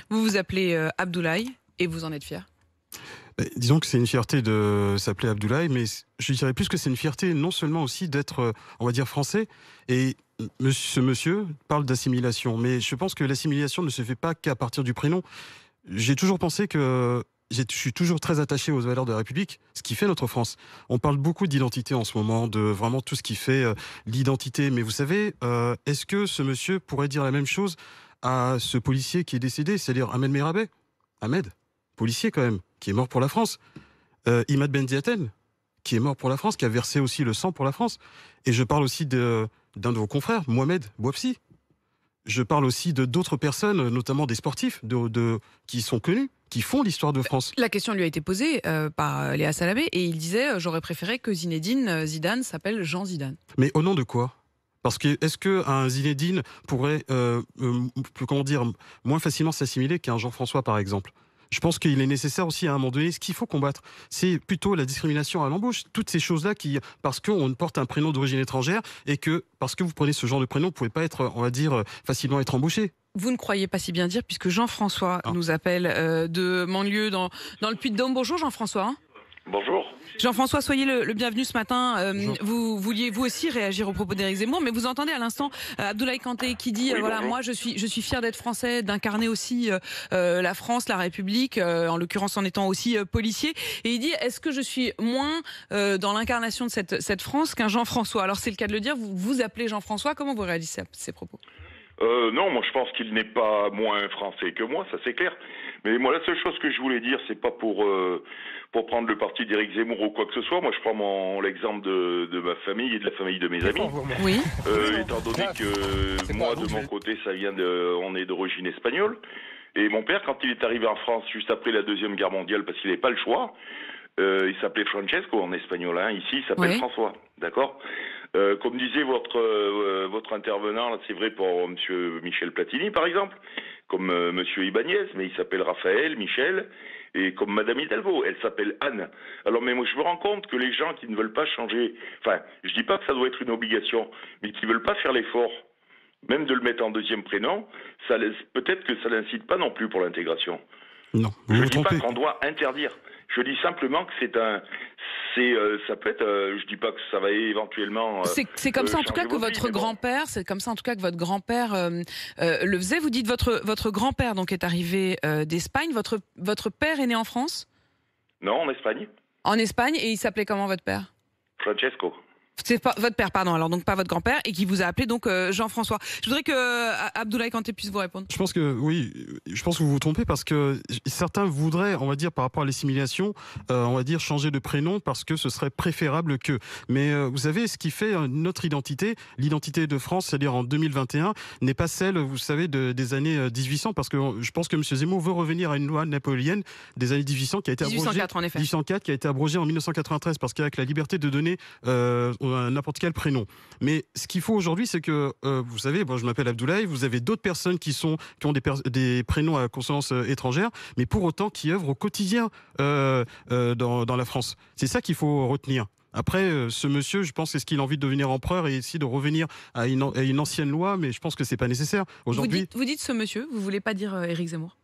Vous vous appelez Abdoulaye et vous en êtes fier? Disons que c'est une fierté de s'appeler Abdoulaye, mais je dirais plus que c'est une fierté non seulement aussi d'être, on va dire, français. Et ce monsieur parle d'assimilation, mais je pense que l'assimilation ne se fait pas qu'à partir du prénom. J'ai toujours pensé que je suis toujours très attaché aux valeurs de la République, ce qui fait notre France. On parle beaucoup d'identité en ce moment, de vraiment tout ce qui fait l'identité. Mais vous savez, est-ce que ce monsieur pourrait dire la même chose à ce policier qui est décédé, c'est-à-dire Ahmed Merabet? Ahmed, policier quand même, qui est mort pour la France. Imad Ben Ziaten, qui est mort pour la France, qui a versé aussi le sang pour la France. Et je parle aussi d'un de vos confrères, Mohamed Bouafsi. Je parle aussi de d'autres personnes, notamment des sportifs qui sont connus, qui font l'histoire de France. La question lui a été posée par Léa Salamé et il disait j'aurais préféré que Zinedine Zidane s'appelle Jean Zidane. Mais au nom de quoi? Parce que est-ce qu'un Zinedine pourrait, comment dire, moins facilement s'assimiler qu'un Jean-François, par exemple? Je pense qu'il est nécessaire aussi à un moment donné, ce qu'il faut combattre, c'est plutôt la discrimination à l'embauche. Toutes ces choses-là parce qu'on porte un prénom d'origine étrangère et que parce que vous prenez ce genre de prénom, vous ne pouvez pas être, on va dire, facilement être embauché. Vous ne croyez pas si bien dire puisque Jean-François nous appelle de Manlieu dans le Puy-de-Dôme. Bonjour Jean-François. Bonjour. Jean-François, soyez le bienvenu ce matin. Vous vouliez vous aussi réagir aux propos d'Éric Zemmour, mais vous entendez à l'instant Abdoulaye Kanté qui dit Oui, voilà, moi je suis fier d'être français, d'incarner aussi la France, la République, en l'occurrence en étant aussi policier. Et il dit est-ce que je suis moins dans l'incarnation de cette France qu'un Jean-François? Alors c'est le cas de le dire. Vous vous appelez Jean-François. Comment vous réalisez ces propos? Non, moi je pense qu'il n'est pas moins français que moi, ça c'est clair. Mais moi la seule chose que je voulais dire, c'est pas pour prendre le parti d'Éric Zemmour ou quoi que ce soit. Moi je prends l'exemple de ma famille et de la famille de mes amis. Oui. Étant donné que moi de mon côté, on est d'origine espagnole. Et mon père, quand il est arrivé en France juste après la Deuxième Guerre mondiale, parce qu'il n'avait pas le choix, il s'appelait Francesco en espagnol. Ici, il s'appelle François. D'accord. Comme disait votre intervenant, là, c'est vrai pour Monsieur Michel Platini, par exemple, comme Monsieur Ibanez, mais il s'appelle Raphaël, Michel, et comme Madame Hidalgo, elle s'appelle Anne. Alors, mais moi, je me rends compte que les gens qui ne veulent pas changer, enfin, je dis pas que ça doit être une obligation, mais qui veulent pas faire l'effort, même de le mettre en deuxième prénom, peut-être que ça n'incite pas non plus pour l'intégration. Non, je ne dis pas qu'on doit interdire. Je dis simplement que ça peut être. Je dis pas que ça va éventuellement. C'est comme ça en tout cas que votre grand-père. C'est comme ça en tout cas que votre grand-père le faisait. Vous dites votre grand-père donc est arrivé d'Espagne. Votre père est né en France? Non, en Espagne. En Espagne, et il s'appelait comment votre père? Francesco. C'est pas votre père, pardon, alors donc pas votre grand-père, et qui vous a appelé donc Jean-François. Je voudrais que Abdoulaye Kanté puisse vous répondre. Je pense que oui, je pense que vous vous trompez parce que certains voudraient, on va dire, par rapport à l'assimilation, on va dire changer de prénom parce que ce serait préférable que. Mais vous savez, ce qui fait notre identité, l'identité de France, c'est-à-dire en 2021, n'est pas celle, vous savez, des années 1800, parce que je pense que M. Zemmour veut revenir à une loi napoléonienne des années 1800 qui a été abrogée. 1804 en effet. 1804 qui a été abrogée en 1993 parce qu'avec la liberté de donner n'importe quel prénom. Mais ce qu'il faut aujourd'hui, c'est que, vous savez, je m'appelle Abdoulaye, vous avez d'autres personnes qui ont des prénoms à consonance étrangère, mais pour autant qui œuvrent au quotidien dans la France. C'est ça qu'il faut retenir. Après, ce monsieur, je pense, est-ce qu'il a envie de devenir empereur et essayer de revenir à une ancienne loi, mais je pense que c'est pas nécessaire. Aujourd'hui, vous dites ce monsieur, vous voulez pas dire Éric Zemmour?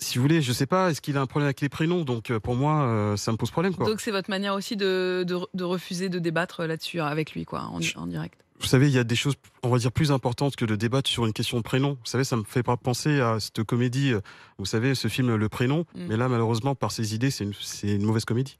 Si vous voulez, je sais pas, est-ce qu'il a un problème avec les prénoms? Donc pour moi, ça me pose problème, quoi. Donc c'est votre manière aussi de refuser de débattre là-dessus avec lui, quoi, en direct. Vous savez, il y a des choses, on va dire, plus importantes que de débattre sur une question de prénom. Vous savez, ça me fait penser à cette comédie, vous savez, ce film Le Prénom. Mais là, malheureusement, par ses idées, c'est une mauvaise comédie.